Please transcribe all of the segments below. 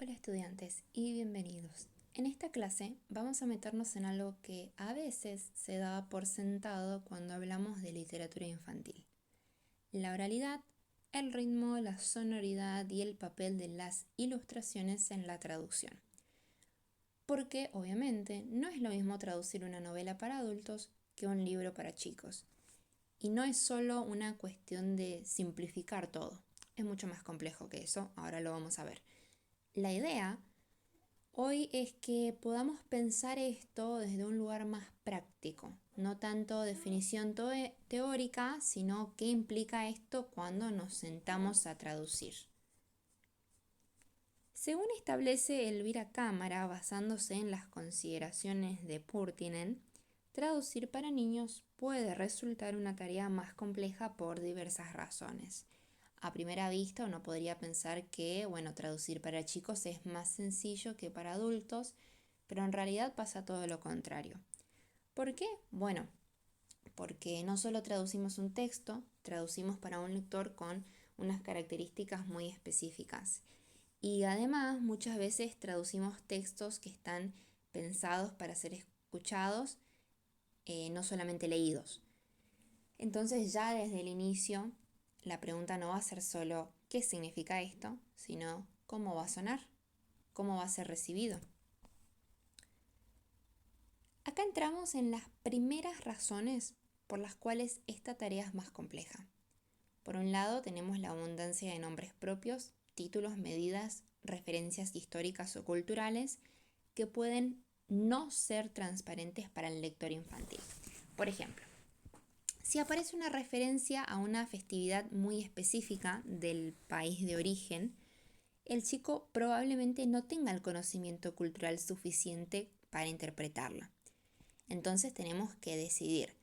Hola estudiantes y bienvenidos. En esta clase vamos a meternos en algo que a veces se da por sentado cuando hablamos de literatura infantil. La oralidad, el ritmo, la sonoridad y el papel de las ilustraciones en la traducción. Porque obviamente no es lo mismo traducir una novela para adultos que un libro para chicos. Y no es solo una cuestión de simplificar todo. Es mucho más complejo que eso, ahora lo vamos a ver. La idea hoy es que podamos pensar esto desde un lugar más práctico, no tanto definición teórica, sino qué implica esto cuando nos sentamos a traducir. Según establece Elvira Cámara, basándose en las consideraciones de Purtinen, traducir para niños puede resultar una tarea más compleja por diversas razones. A primera vista uno podría pensar que, traducir para chicos es más sencillo que para adultos, pero en realidad pasa todo lo contrario. ¿Por qué? Bueno, porque no solo traducimos un texto, traducimos para un lector con unas características muy específicas. Y además muchas veces traducimos textos que están pensados para ser escuchados, no solamente leídos. Entonces ya desde el inicio la pregunta no va a ser solo ¿qué significa esto?, sino ¿cómo va a sonar? ¿Cómo va a ser recibido? Acá entramos en las primeras razones por las cuales esta tarea es más compleja. Por un lado tenemos la abundancia de nombres propios, títulos, medidas, referencias históricas o culturales que pueden no ser transparentes para el lector infantil. Por ejemplo, si aparece una referencia a una festividad muy específica del país de origen, el chico probablemente no tenga el conocimiento cultural suficiente para interpretarla. Entonces tenemos que decidir,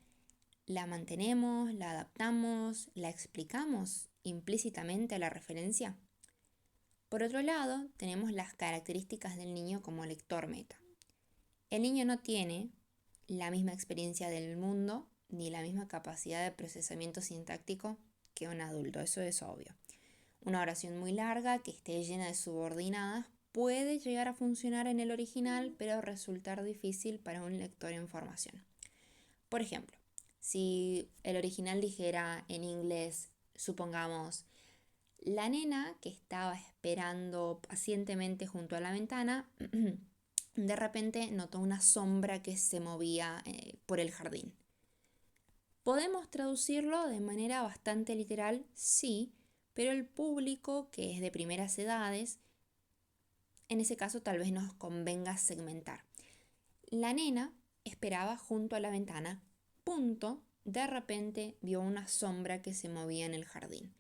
¿la mantenemos, la adaptamos, la explicamos implícitamente a la referencia? Por otro lado, tenemos las características del niño como lector meta. El niño no tiene la misma experiencia del mundo ni la misma capacidad de procesamiento sintáctico que un adulto, eso es obvio. Una oración muy larga que esté llena de subordinadas puede llegar a funcionar en el original, pero resultar difícil para un lector en formación. Por ejemplo, si el original dijera en inglés, supongamos, la nena que estaba esperando pacientemente junto a la ventana, de repente notó una sombra que se movía por el jardín. ¿Podemos traducirlo de manera bastante literal? Sí, pero el público, que es de primeras edades, en ese caso tal vez nos convenga segmentar. La nena esperaba junto a la ventana, punto, de repente vio una sombra que se movía en el jardín.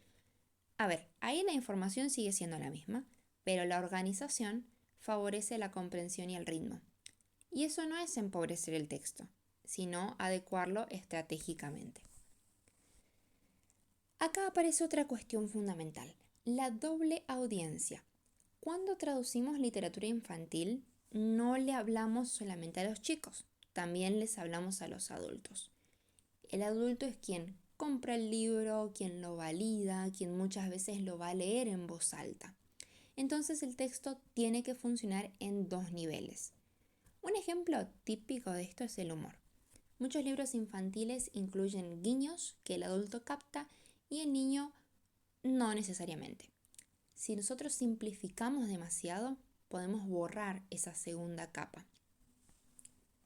A ver, ahí la información sigue siendo la misma, pero la organización favorece la comprensión y el ritmo. Y eso no es empobrecer el texto, sino adecuarlo estratégicamente. Acá aparece otra cuestión fundamental, la doble audiencia. Cuando traducimos literatura infantil, no le hablamos solamente a los chicos, también les hablamos a los adultos. El adulto es quien compra el libro, quien lo valida, quien muchas veces lo va a leer en voz alta. Entonces el texto tiene que funcionar en dos niveles. Un ejemplo típico de esto es el humor. Muchos libros infantiles incluyen guiños que el adulto capta y el niño no necesariamente. Si nosotros simplificamos demasiado, podemos borrar esa segunda capa.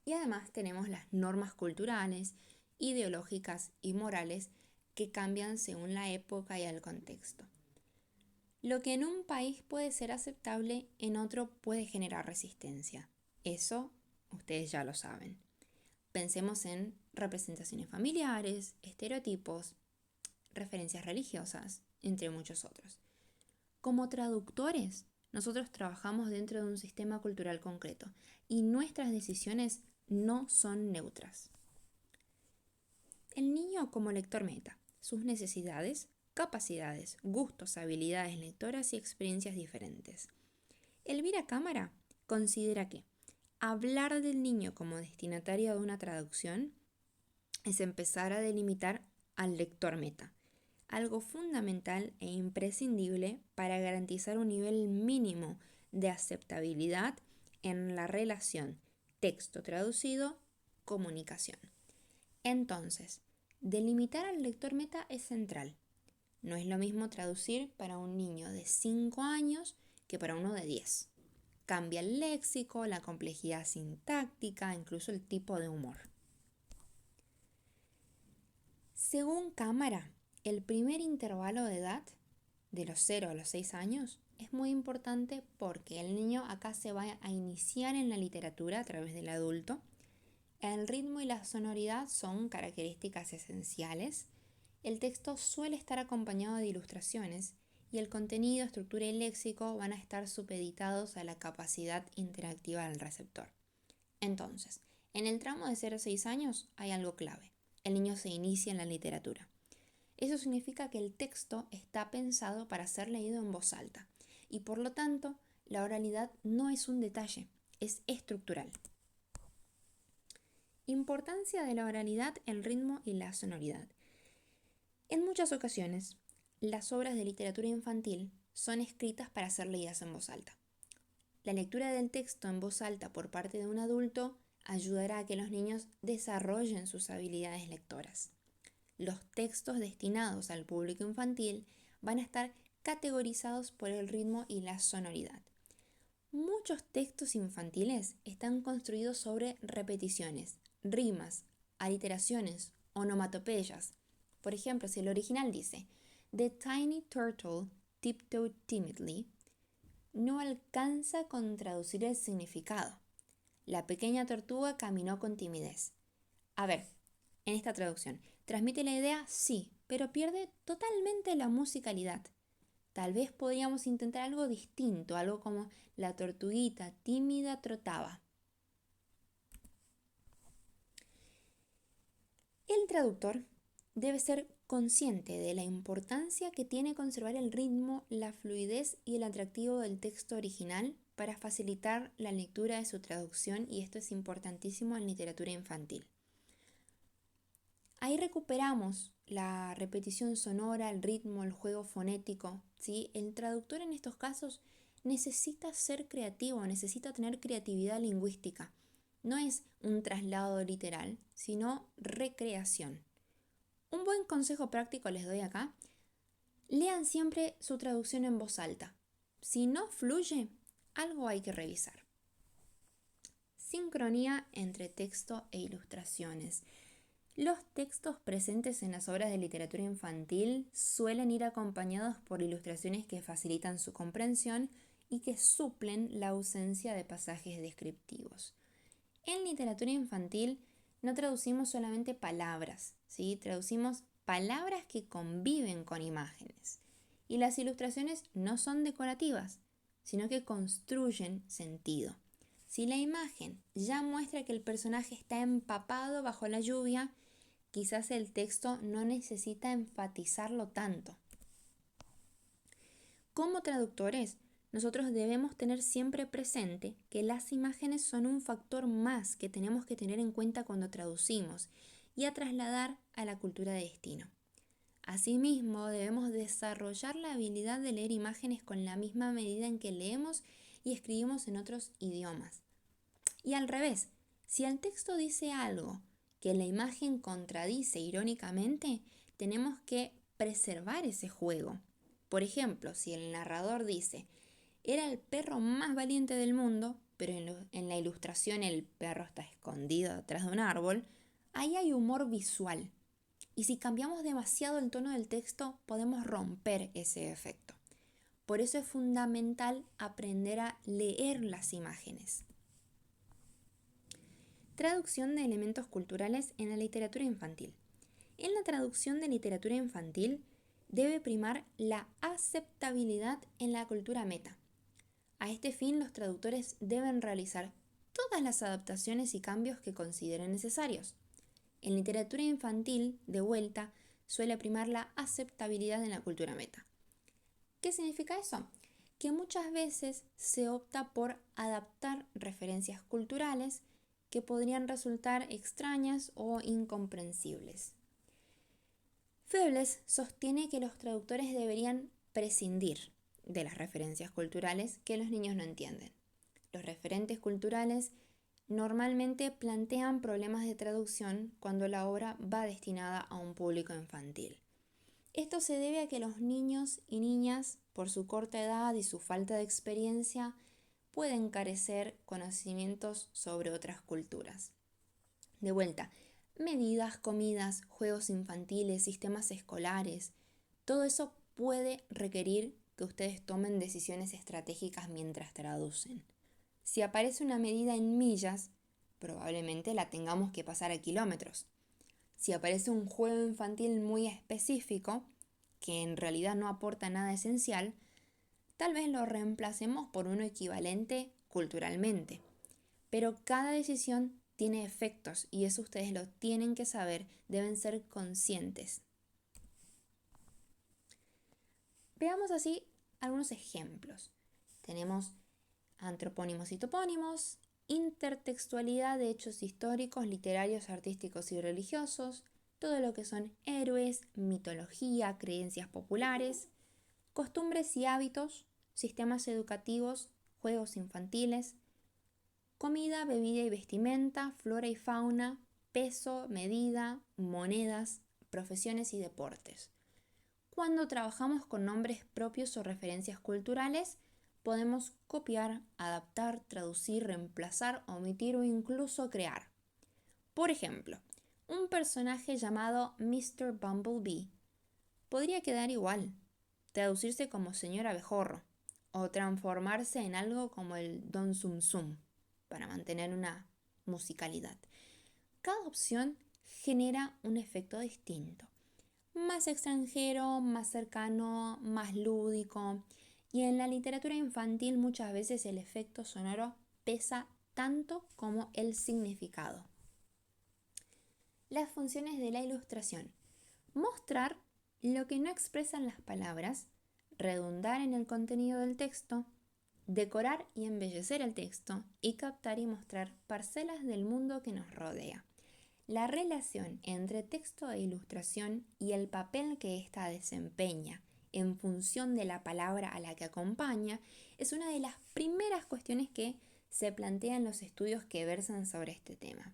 Y además tenemos las normas culturales, ideológicas y morales que cambian según la época y el contexto. Lo que en un país puede ser aceptable, en otro puede generar resistencia. Eso ustedes ya lo saben. Pensemos en representaciones familiares, estereotipos, referencias religiosas, entre muchos otros. Como traductores, nosotros trabajamos dentro de un sistema cultural concreto y nuestras decisiones no son neutras. El niño como lector meta, sus necesidades, capacidades, gustos, habilidades lectoras y experiencias diferentes. Elvira Cámara considera que hablar del niño como destinatario de una traducción es empezar a delimitar al lector meta, algo fundamental e imprescindible para garantizar un nivel mínimo de aceptabilidad en la relación texto traducido, comunicación. Entonces, delimitar al lector meta es central. No es lo mismo traducir para un niño de 5 años que para uno de 10. Cambia el léxico, la complejidad sintáctica, incluso el tipo de humor. Según Cámara, el primer intervalo de edad, de los 0 a los 6 años, es muy importante porque el niño acá se va a iniciar en la literatura a través del adulto. El ritmo y la sonoridad son características esenciales. El texto suele estar acompañado de ilustraciones y el contenido, estructura y léxico van a estar supeditados a la capacidad interactiva del receptor. Entonces, en el tramo de 0 a 6 años hay algo clave. El niño se inicia en la literatura. Eso significa que el texto está pensado para ser leído en voz alta y por lo tanto la oralidad no es un detalle, es estructural. Importancia de la oralidad, el ritmo y la sonoridad. En muchas ocasiones, las obras de literatura infantil son escritas para ser leídas en voz alta. La lectura del texto en voz alta por parte de un adulto ayudará a que los niños desarrollen sus habilidades lectoras. Los textos destinados al público infantil van a estar categorizados por el ritmo y la sonoridad. Muchos textos infantiles están construidos sobre repeticiones, rimas, aliteraciones, onomatopeyas. Por ejemplo, si el original dice "The tiny turtle tiptoed timidly", no alcanza con traducir el significado. La pequeña tortuga caminó con timidez. A ver, en esta traducción, ¿transmite la idea? Sí, pero pierde totalmente la musicalidad. Tal vez podríamos intentar algo distinto, algo como "la tortuguita tímida trotaba". El traductor debe ser consciente de la importancia que tiene conservar el ritmo, la fluidez y el atractivo del texto original para facilitar la lectura de su traducción, y esto es importantísimo en literatura infantil. Ahí recuperamos la repetición sonora, el ritmo, el juego fonético, ¿sí? El traductor en estos casos necesita ser creativo, necesita tener creatividad lingüística. No es un traslado literal, sino recreación. Un buen consejo práctico les doy acá. Lean siempre su traducción en voz alta. Si no fluye, algo hay que revisar. Sincronía entre texto e ilustraciones. Los textos presentes en las obras de literatura infantil suelen ir acompañados por ilustraciones que facilitan su comprensión y que suplen la ausencia de pasajes descriptivos. En literatura infantil no traducimos solamente palabras, ¿sí? Traducimos palabras que conviven con imágenes. Y las ilustraciones no son decorativas, sino que construyen sentido. Si la imagen ya muestra que el personaje está empapado bajo la lluvia, quizás el texto no necesita enfatizarlo tanto. Como traductores, nosotros debemos tener siempre presente que las imágenes son un factor más que tenemos que tener en cuenta cuando traducimos y a trasladar a la cultura de destino. Asimismo, debemos desarrollar la habilidad de leer imágenes con la misma medida en que leemos y escribimos en otros idiomas. Y al revés, si el texto dice algo que la imagen contradice irónicamente, tenemos que preservar ese juego. Por ejemplo, si el narrador dice: "Era el perro más valiente del mundo", pero en la ilustración el perro está escondido detrás de un árbol, ahí hay humor visual. Y si cambiamos demasiado el tono del texto, podemos romper ese efecto. Por eso es fundamental aprender a leer las imágenes. Traducción de elementos culturales en la literatura infantil. En la traducción de literatura infantil debe primar la aceptabilidad en la cultura meta. A este fin, los traductores deben realizar todas las adaptaciones y cambios que consideren necesarios. En literatura infantil, de vuelta, suele primar la aceptabilidad en la cultura meta. ¿Qué significa eso? Que muchas veces se opta por adaptar referencias culturales que podrían resultar extrañas o incomprensibles. Febles sostiene que los traductores deberían prescindir de las referencias culturales que los niños no entienden. Los referentes culturales normalmente plantean problemas de traducción cuando la obra va destinada a un público infantil. Esto se debe a que los niños y niñas, por su corta edad y su falta de experiencia, pueden carecer conocimientos sobre otras culturas. De vuelta, medidas, comidas, juegos infantiles, sistemas escolares, todo eso puede requerir que ustedes tomen decisiones estratégicas mientras traducen. Si aparece una medida en millas, probablemente la tengamos que pasar a kilómetros. Si aparece un juego infantil muy específico, que en realidad no aporta nada esencial, tal vez lo reemplacemos por uno equivalente culturalmente. Pero cada decisión tiene efectos y eso ustedes lo tienen que saber, deben ser conscientes. Veamos así algunos ejemplos. Tenemos antropónimos y topónimos, intertextualidad de hechos históricos, literarios, artísticos y religiosos, todo lo que son héroes, mitología, creencias populares, costumbres y hábitos, sistemas educativos, juegos infantiles, comida, bebida y vestimenta, flora y fauna, peso, medida, monedas, profesiones y deportes. Cuando trabajamos con nombres propios o referencias culturales, podemos copiar, adaptar, traducir, reemplazar, omitir o incluso crear. Por ejemplo, un personaje llamado Mr. Bumblebee podría quedar igual, traducirse como señor abejorro o transformarse en algo como el Don Zum Zum para mantener una musicalidad. Cada opción genera un efecto distinto, más extranjero, más cercano, más lúdico. Y en la literatura infantil muchas veces el efecto sonoro pesa tanto como el significado. Las funciones de la ilustración: mostrar lo que no expresan las palabras, redundar en el contenido del texto, decorar y embellecer el texto y captar y mostrar parcelas del mundo que nos rodea. La relación entre texto e ilustración y el papel que ésta desempeña en función de la palabra a la que acompaña es una de las primeras cuestiones que se plantean en los estudios que versan sobre este tema.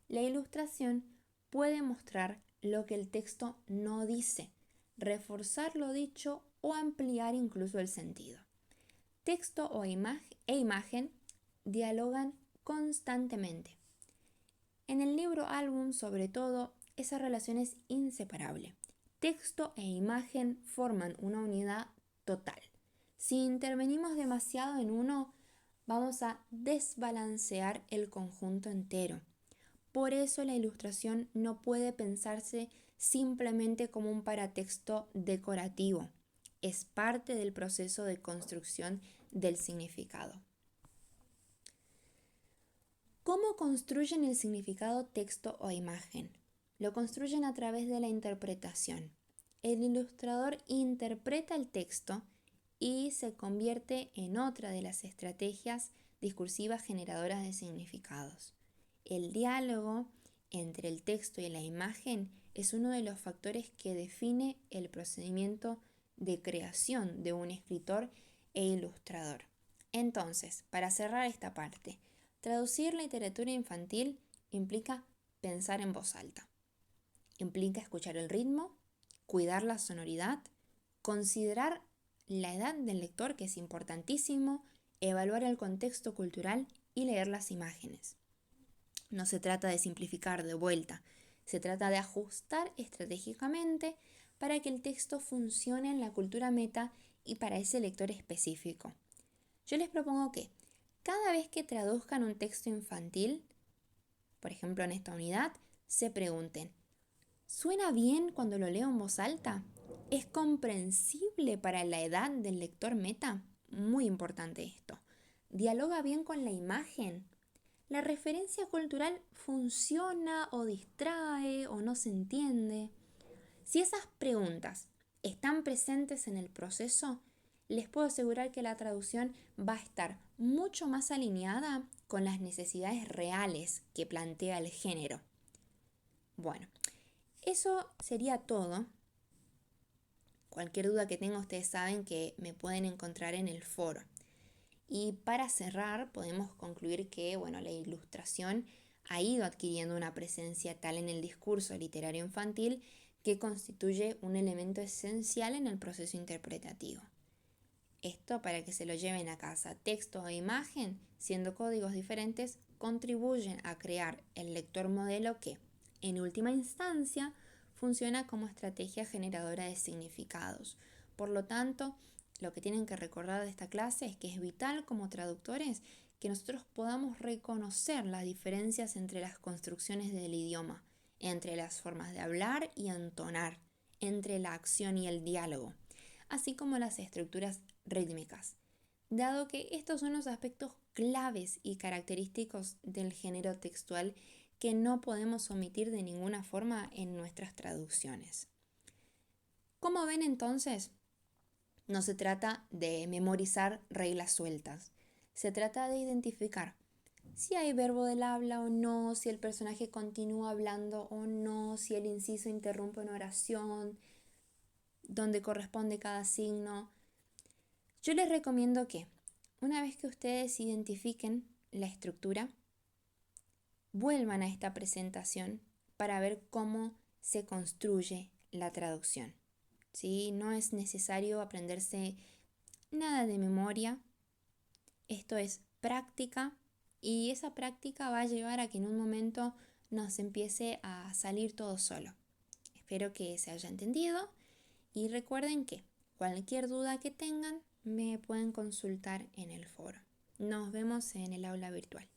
La ilustración puede mostrar lo que el texto no dice, reforzar lo dicho o ampliar incluso el sentido. Texto e imagen dialogan constantemente. En el libro álbum, sobre todo, esa relación es inseparable. Texto e imagen forman una unidad total. Si intervenimos demasiado en uno, vamos a desbalancear el conjunto entero. Por eso la ilustración no puede pensarse simplemente como un paratexto decorativo. Es parte del proceso de construcción del significado. ¿Cómo construyen el significado texto o imagen? Lo construyen a través de la interpretación. El ilustrador interpreta el texto y se convierte en otra de las estrategias discursivas generadoras de significados. El diálogo entre el texto y la imagen es uno de los factores que define el procedimiento de creación de un escritor e ilustrador. Entonces, para cerrar esta parte, traducir literatura infantil implica pensar en voz alta. Implica escuchar el ritmo, cuidar la sonoridad, considerar la edad del lector, que es importantísimo, evaluar el contexto cultural y leer las imágenes. No se trata de simplificar de vuelta, se trata de ajustar estratégicamente para que el texto funcione en la cultura meta y para ese lector específico. Yo les propongo que cada vez que traduzcan un texto infantil, por ejemplo en esta unidad, se pregunten: ¿suena bien cuando lo leo en voz alta? ¿Es comprensible para la edad del lector meta? Muy importante esto. ¿Dialoga bien con la imagen? ¿La referencia cultural funciona o distrae o no se entiende? Si esas preguntas están presentes en el proceso, les puedo asegurar que la traducción va a estar mucho más alineada con las necesidades reales que plantea el género. Bueno, eso sería todo. Cualquier duda que tenga, ustedes saben que me pueden encontrar en el foro. Y para cerrar, podemos concluir que, la ilustración ha ido adquiriendo una presencia tal en el discurso literario infantil que constituye un elemento esencial en el proceso interpretativo. Esto, para que se lo lleven a casa, texto e imagen, siendo códigos diferentes, contribuyen a crear el lector modelo que, en última instancia, funciona como estrategia generadora de significados. Por lo tanto, lo que tienen que recordar de esta clase es que es vital como traductores que nosotros podamos reconocer las diferencias entre las construcciones del idioma, entre las formas de hablar y entonar, entre la acción y el diálogo, así como las estructuras rítmicas, dado que estos son los aspectos claves y característicos del género textual que no podemos omitir de ninguna forma en nuestras traducciones. Como ven entonces, no se trata de memorizar reglas sueltas, se trata de identificar si hay verbo del habla o no, si el personaje continúa hablando o no, si el inciso interrumpe una oración, dónde corresponde cada signo. Yo les recomiendo que, una vez que ustedes identifiquen la estructura, vuelvan a esta presentación para ver cómo se construye la traducción. ¿Sí? No es necesario aprenderse nada de memoria. Esto es práctica y esa práctica va a llevar a que en un momento nos empiece a salir todo solo. Espero que se haya entendido y recuerden que cualquier duda que tengan me pueden consultar en el foro. Nos vemos en el aula virtual.